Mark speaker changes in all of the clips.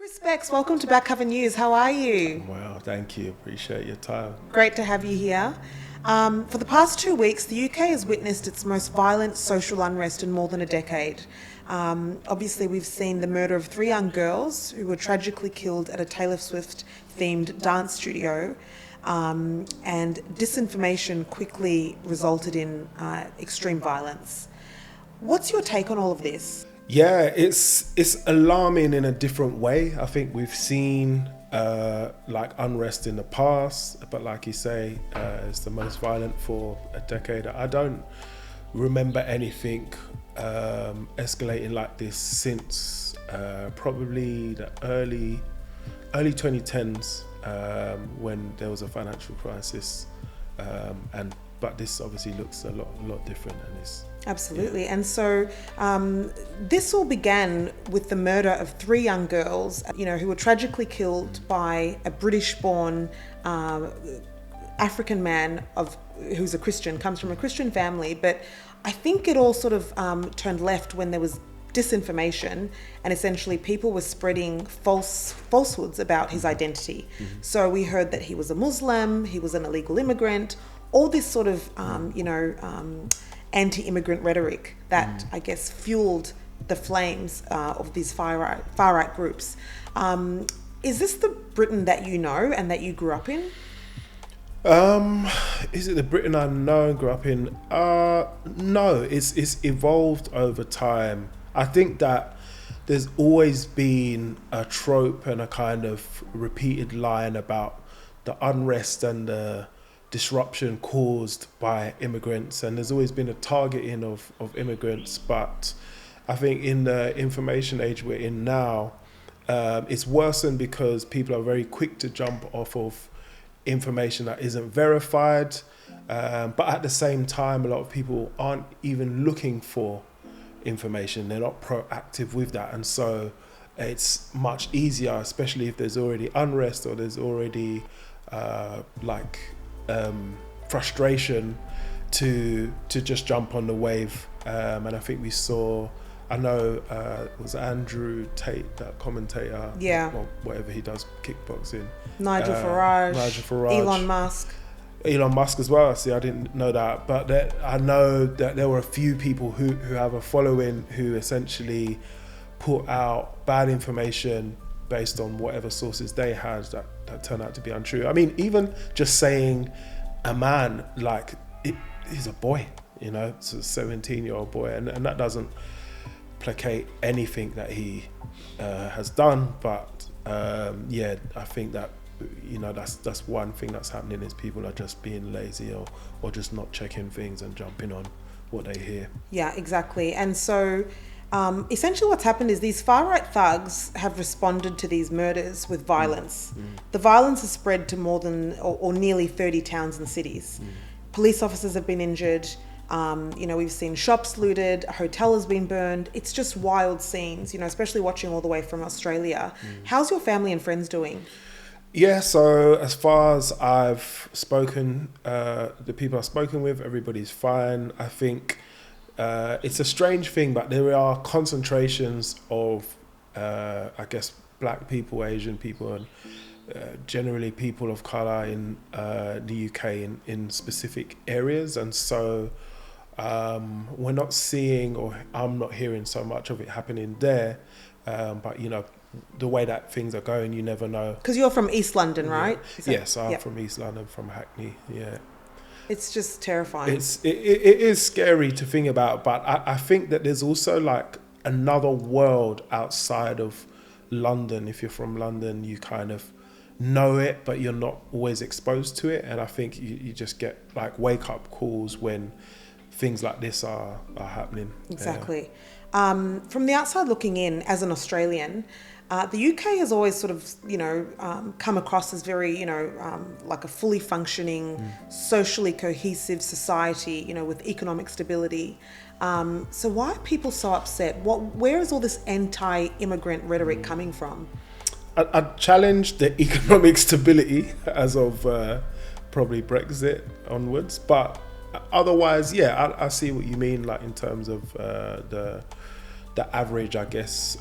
Speaker 1: Chris Becks, welcome to Back Cover News. How are you?
Speaker 2: Well, thank you. Appreciate your time.
Speaker 1: Great to have you here. For the past 2 weeks, the UK has witnessed its most violent social unrest in more than a decade. Obviously, we've seen the murder of 3 young girls who were tragically killed at a Taylor Swift-themed dance studio, and disinformation quickly resulted in extreme violence. What's your take on all of this?
Speaker 2: Yeah, it's alarming in a different way. I think we've seen like unrest in the past, but like you say, it's the most violent for a decade. I don't remember anything escalating like this since probably the early 2010s, when there was a financial crisis, but this obviously looks a lot different, and it's
Speaker 1: Absolutely. Yeah. And so this all began with the murder of 3 young girls, who were tragically killed by a British-born African man who's a Christian, comes from a Christian family. But I think it all sort of turned left when there was disinformation, and essentially people were spreading falsehoods about his identity. Mm-hmm. So we heard that he was a Muslim, he was an illegal immigrant, all this sort of, anti-immigrant rhetoric that I guess fueled the flames of these far right groups. Is this the Britain that you know and that you grew up in?
Speaker 2: Is it the Britain I know and grew up in? No, it's evolved over time. I think that there's always been a trope and a kind of repeated line about the unrest and the disruption caused by immigrants, and there's always been a targeting of immigrants. But I think in the information age we're in now, it's worsened because people are very quick to jump off of information that isn't verified, but at the same time a lot of people aren't even looking for information. They're not proactive with that, and so it's much easier, especially if there's already unrest or there's already frustration to just jump on the wave. And I think we saw, I know it was Andrew Tate, that commentator, or whatever he does, kickboxing.
Speaker 1: Nigel Farage, Elon Musk
Speaker 2: as well. See, I didn't know that, but I know that there were a few people who have a following who essentially put out bad information based on whatever sources they had that turned out to be untrue. I mean, even just saying a man, he's a boy, it's a 17-year-old boy, and that doesn't placate anything that he has done. But I think that that's one thing that's happening, is people are just being lazy or just not checking things and jumping on what they hear.
Speaker 1: Yeah, exactly. And so essentially what's happened is these far-right thugs have responded to these murders with violence. The violence has spread to more than or nearly 30 towns and cities. Police officers have been injured. We've seen shops looted, a hotel has been burned. It's just wild scenes, especially watching all the way from Australia. How's your family and friends doing?
Speaker 2: Yeah, so as far as I've spoken, the people I've spoken with, everybody's fine. I think it's a strange thing, but there are concentrations of, black people, Asian people, and generally people of colour in the UK in specific areas. And so we're not seeing, or I'm not hearing so much of it happening there. But, the way that things are going, you never know.
Speaker 1: Because you're from East London, right?
Speaker 2: Yes, I'm from East London, from Hackney, yeah.
Speaker 1: It's just terrifying.
Speaker 2: It is scary to think about, but I think that there's also like another world outside of London. If you're from London, you kind of know it, but you're not always exposed to it. And I think you just get like wake up calls when things like this are happening.
Speaker 1: Exactly. From the outside looking in, as an Australian, the UK has always sort of, come across as very, like a fully functioning, socially cohesive society, with economic stability. So why are people so upset? Where is all this anti-immigrant rhetoric coming from?
Speaker 2: I challenge the economic stability as of probably Brexit onwards, but otherwise, I see what you mean, like in terms of the average, I guess,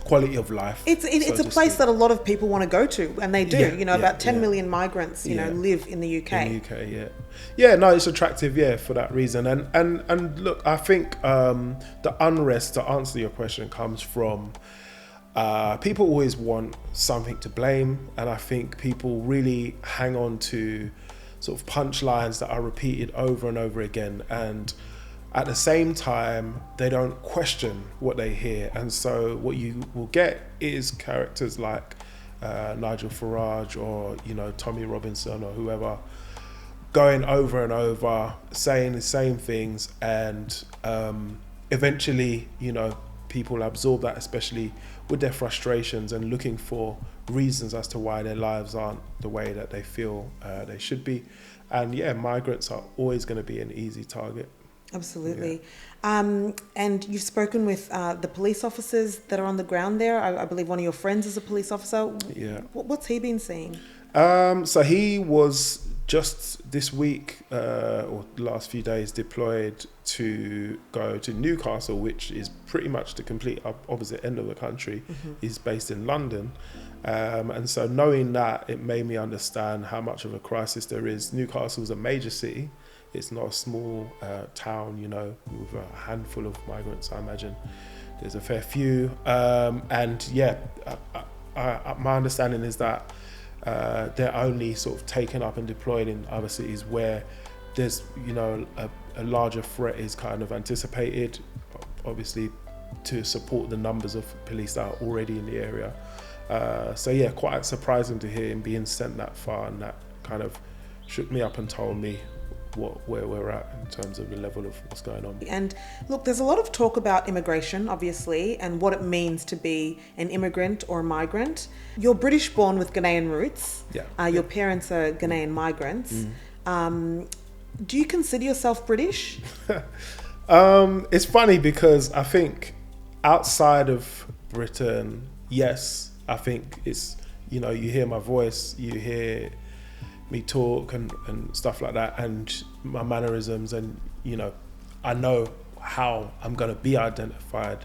Speaker 2: quality of life.
Speaker 1: It's a place that a lot of people want to go to, and they do. About 10 million migrants, live in the UK.
Speaker 2: In the UK, yeah. Yeah, no, it's attractive, for that reason. And look, I think the unrest, to answer your question, comes from people always want something to blame, and I think people really hang on to sort of punchlines that are repeated over and over again, and at the same time they don't question what they hear. And so what you will get is characters like Nigel Farage or Tommy Robinson or whoever going over and over saying the same things, and eventually people absorb that, especially with their frustrations and looking for reasons as to why their lives aren't the way that they feel they should be. And migrants are always going to be an easy target.
Speaker 1: Absolutely. And you've spoken with the police officers that are on the ground there. I believe one of your friends is a police officer.
Speaker 2: Yeah.
Speaker 1: What's he been seeing?
Speaker 2: So he was just this week or the last few days deployed to go to Newcastle, which is pretty much the complete opposite end of the country. Mm-hmm. He's based in London. And so knowing that, it made me understand how much of a crisis there is. Newcastle's a major city. It's not a small town, with a handful of migrants. I imagine there's a fair few. My understanding is that they're only sort of taken up and deployed in other cities where there's, a larger threat is kind of anticipated, obviously to support the numbers of police that are already in the area. Quite surprising to hear him being sent that far, and that kind of shook me up and told me where we're at in terms of the level of what's going on. And
Speaker 1: look, there's a lot of talk about immigration, obviously, and what it means to be an immigrant or a migrant. You're British born with Ghanaian roots.
Speaker 2: Yeah.
Speaker 1: Your parents are Ghanaian migrants. Do you consider yourself British?
Speaker 2: It's funny because I think outside of Britain, yes, I think it's, you hear my voice, you hear me talk and stuff like that, and my mannerisms, and I know how I'm going to be identified,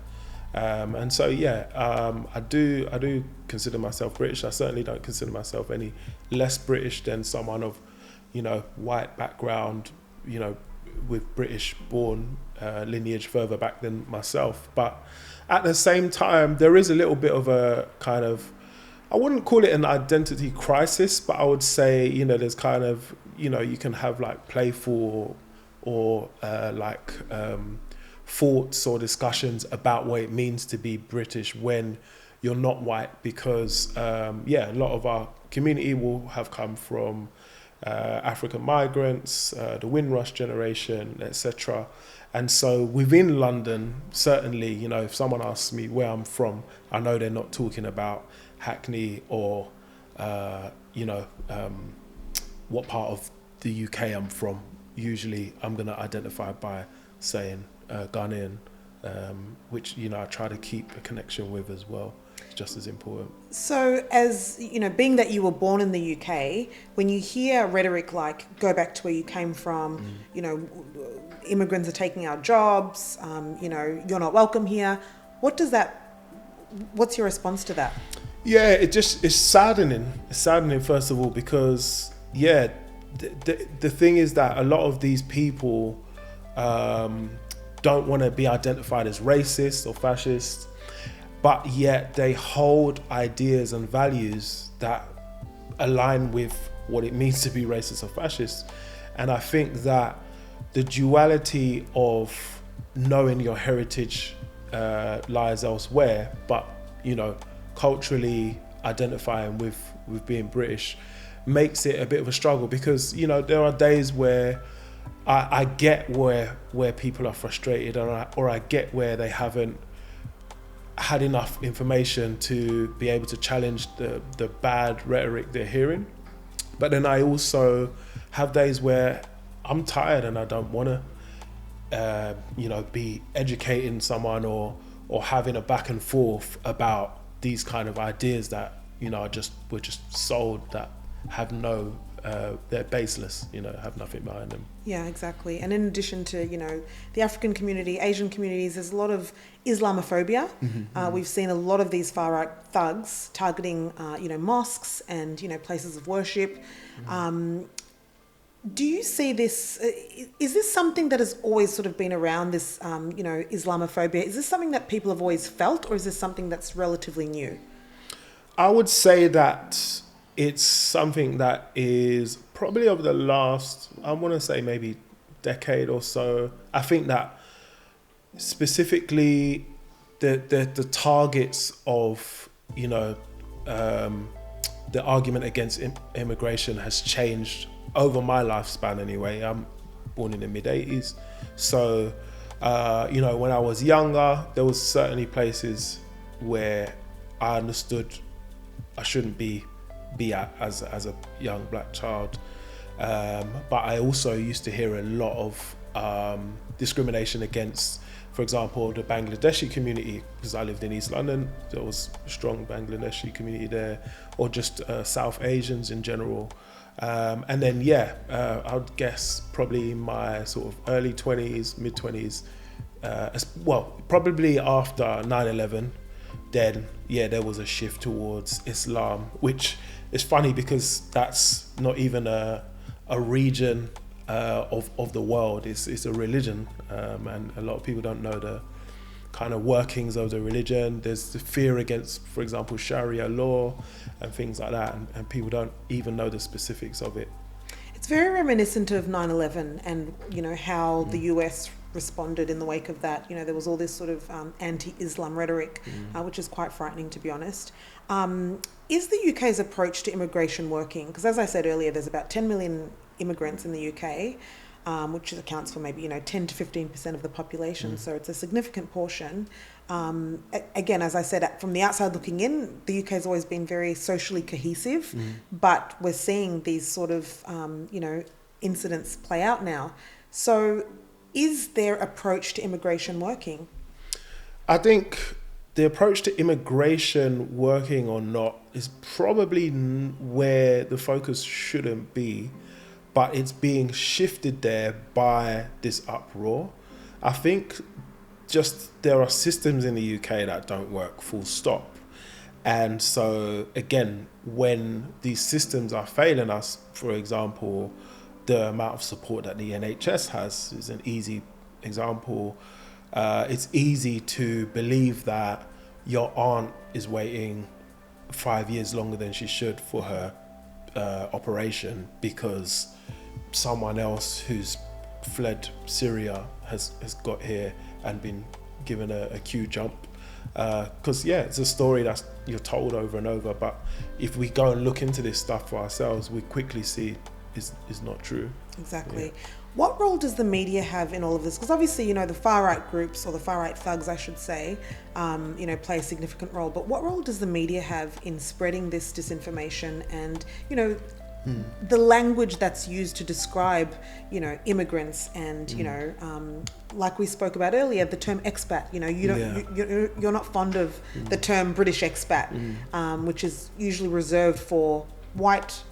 Speaker 2: and so I do consider myself British. I certainly don't consider myself any less British than someone of white background, with British born lineage further back than myself. But at the same time, there is a little bit of a kind of, I wouldn't call it an identity crisis, but I would say, there's kind of, you can have like playful or thoughts or discussions about what it means to be British when you're not white, because, a lot of our community will have come from African migrants, the Windrush generation, etc. And so within London, certainly, if someone asks me where I'm from, I know they're not talking about Hackney or, what part of the UK I'm from. Usually I'm going to identify by saying Ghanaian, which, I try to keep a connection with as well. It's just as important.
Speaker 1: So as, being that you were born in the UK, when you hear rhetoric like, go back to where you came from, immigrants are taking our jobs, you're not welcome here, what's your response to that?
Speaker 2: Yeah, it's saddening. It's saddening, first of all, because, the thing is that a lot of these people don't want to be identified as racist or fascist, but yet they hold ideas and values that align with what it means to be racist or fascist. And I think that the duality of knowing your heritage lies elsewhere, but, culturally identifying with being British makes it a bit of a struggle, because, there are days where I get where people are frustrated, or I get where they haven't had enough information to be able to challenge the bad rhetoric they're hearing. But then I also have days where I'm tired and I don't want to, be educating someone or having a back and forth about these kind of ideas that, we're just sold, that have no they're baseless, have nothing behind them.
Speaker 1: Yeah, exactly. And in addition to, the African community, Asian communities, there's a lot of Islamophobia. We've seen a lot of these far-right thugs targeting, mosques and, places of worship. Do you see this, is this something that has always sort of been around, this, Islamophobia? Is this something that people have always felt, or is this something that's relatively new?
Speaker 2: I would say that it's something that is probably over the last, I want to say maybe decade or so. I think that specifically the targets of, the argument against immigration has changed over my lifespan anyway. I'm born in the mid-80s. So, when I was younger, there was certainly places where I understood I shouldn't be at as a young black child. But I also used to hear a lot of discrimination against, for example, the Bangladeshi community, because I lived in East London. There was a strong Bangladeshi community there, or just South Asians in general. And then, I would guess probably my sort of early 20s, mid 20s, probably after 9/11, then, there was a shift towards Islam, which is funny because that's not even a region of the world. It's a religion, and a lot of people don't know the kind of workings of the religion. There's the fear against, for example, Sharia law and things like that, and people don't even know the specifics of it.
Speaker 1: It's very reminiscent of 9/11 and, how the US responded in the wake of that. There was all this sort of anti-Islam rhetoric, which is quite frightening, to be honest. Is the UK's approach to immigration working? Because as I said earlier, there's about 10 million immigrants in the UK, which accounts for maybe 10 to 15% of the population. So it's a significant portion. Again, as I said, from the outside looking in, the UK has always been very socially cohesive, but we're seeing these sort of incidents play out now. So is their approach to immigration working?
Speaker 2: I think the approach to immigration, working or not, is probably where the focus shouldn't be, but it's being shifted there by this uproar. I think just there are systems in the UK that don't work, full stop. And so, again, when these systems are failing us, for example, the amount of support that the NHS has is an easy example. It's easy to believe that your aunt is waiting 5 years longer than she should for her operation because someone else who's fled Syria has got here and been given a queue jump. Because it's a story that you're told over and over, but if we go and look into this stuff for ourselves, we quickly see is not true.
Speaker 1: Exactly. Yeah. What role does the media have in all of this? Because obviously, the far-right groups, or the far-right thugs, I should say, play a significant role. But what role does the media have in spreading this disinformation and, the language that's used to describe, immigrants and, like we spoke about earlier, the term expat, you're not fond of the term British expat, which is usually reserved for white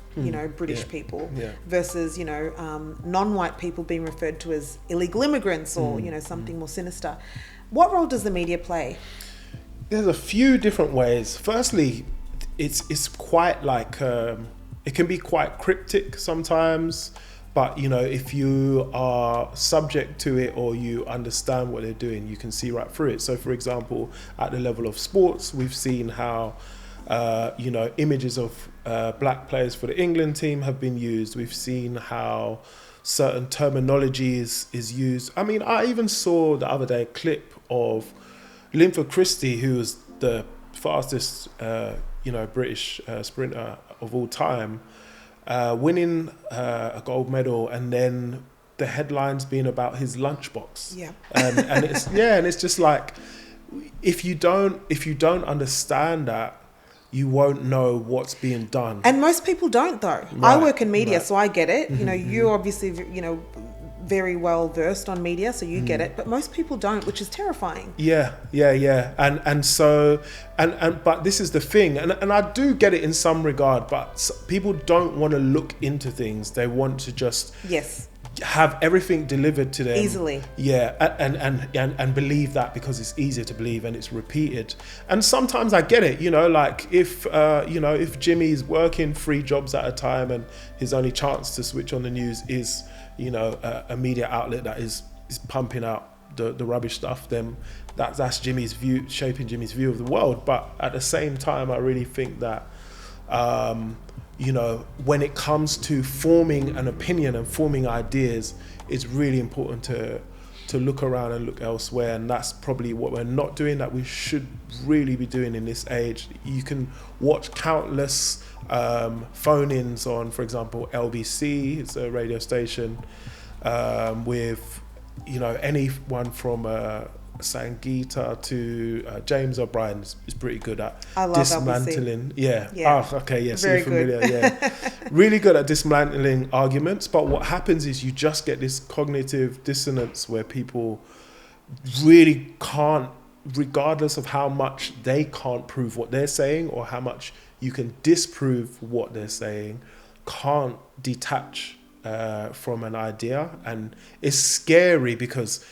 Speaker 1: British people versus, non-white people being referred to as illegal immigrants or, something more sinister. What role does the media play?
Speaker 2: There's a few different ways. Firstly, it's quite like, it can be quite cryptic sometimes, but, if you are subject to it or you understand what they're doing, you can see right through it. So, for example, at the level of sports, we've seen how images of black players for the England team have been used. We've seen how certain terminology is used. I mean, I even saw the other day a clip of Linford Christie, who was the fastest, British sprinter of all time, winning a gold medal, and then the headlines being about his lunchbox.
Speaker 1: Yeah.
Speaker 2: And it's just like, if you don't understand that, you won't know what's being done.
Speaker 1: And most people don't, though. Right. I work in media, so I get it. You obviously, very well versed on media, so you get it, but most people don't, which is terrifying.
Speaker 2: Yeah. And so, but this is the thing, and I do get it in some regard, but people don't want to look into things. They want to just have everything delivered to them
Speaker 1: easily.
Speaker 2: Yeah, and believe that because it's easier to believe and it's repeated. And sometimes I get it, like if Jimmy's working 3 jobs at a time and his only chance to switch on the news is a media outlet that is pumping out the rubbish stuff, then that's Jimmy's view, shaping Jimmy's view of the world. But at the same time, I really think that when it comes to forming an opinion and forming ideas, it's really important to look around and look elsewhere. And that's probably what we're not doing, that we should really be doing in this age. You can watch countless phone-ins on, for example, LBC, it's a radio station, with anyone from Sangeeta to James O'Brien is pretty good at dismantling.
Speaker 1: LBC.
Speaker 2: Okay, yes,
Speaker 1: Very
Speaker 2: you're familiar.
Speaker 1: good.
Speaker 2: Yeah, really good at dismantling arguments. But what happens is you just get this cognitive dissonance where people really can't, regardless of how much they can't prove what they're saying or how much you can disprove what they're saying, can't detach from an idea. And it's scary because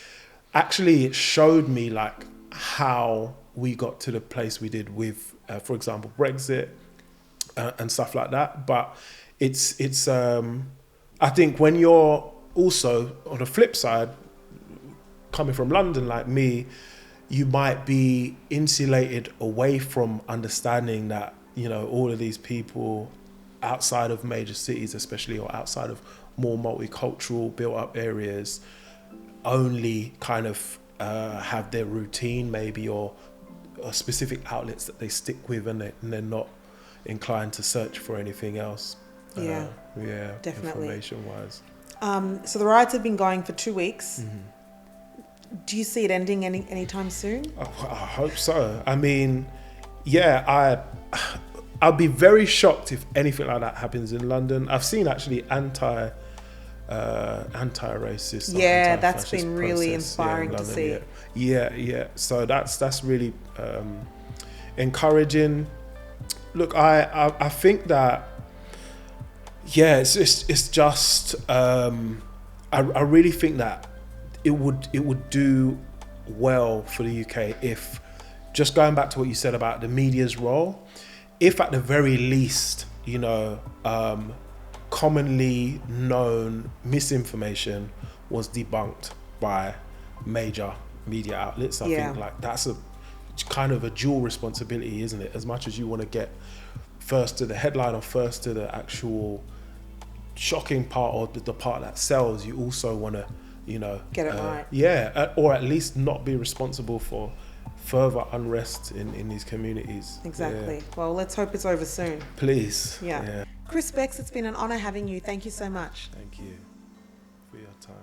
Speaker 2: actually it showed me like how we got to the place we did with, for example, Brexit and stuff like that. But it's I think when you're also on the flip side, coming from London like me, you might be insulated away from understanding that, all of these people outside of major cities, especially, or outside of more multicultural built up areas, only kind of have their routine maybe or specific outlets that they stick with, and they're not inclined to search for anything else.
Speaker 1: Yeah, definitely.
Speaker 2: Information wise.
Speaker 1: So the riots have been going for 2 weeks. Do you see it ending anytime soon?
Speaker 2: I hope so. I mean, I'll be very shocked if anything like that happens in London. I've seen actually anti-racist,
Speaker 1: that's been really inspiring to see.
Speaker 2: So that's really encouraging. Look, I think that it's just I really think that it would do well for the UK if, just going back to what you said about the media's role, if at the very least, commonly known misinformation was debunked by major media outlets. I think like that's a kind of a dual responsibility, isn't it? As much as you want to get first to the headline or first to the actual shocking part or the part that sells, you also want to,
Speaker 1: get it right.
Speaker 2: Or at least not be responsible for further unrest in these communities.
Speaker 1: Exactly. Well, let's hope it's over soon.
Speaker 2: Please.
Speaker 1: Chris Becks, it's been an honour having you. Thank you so much.
Speaker 2: Thank you for your time.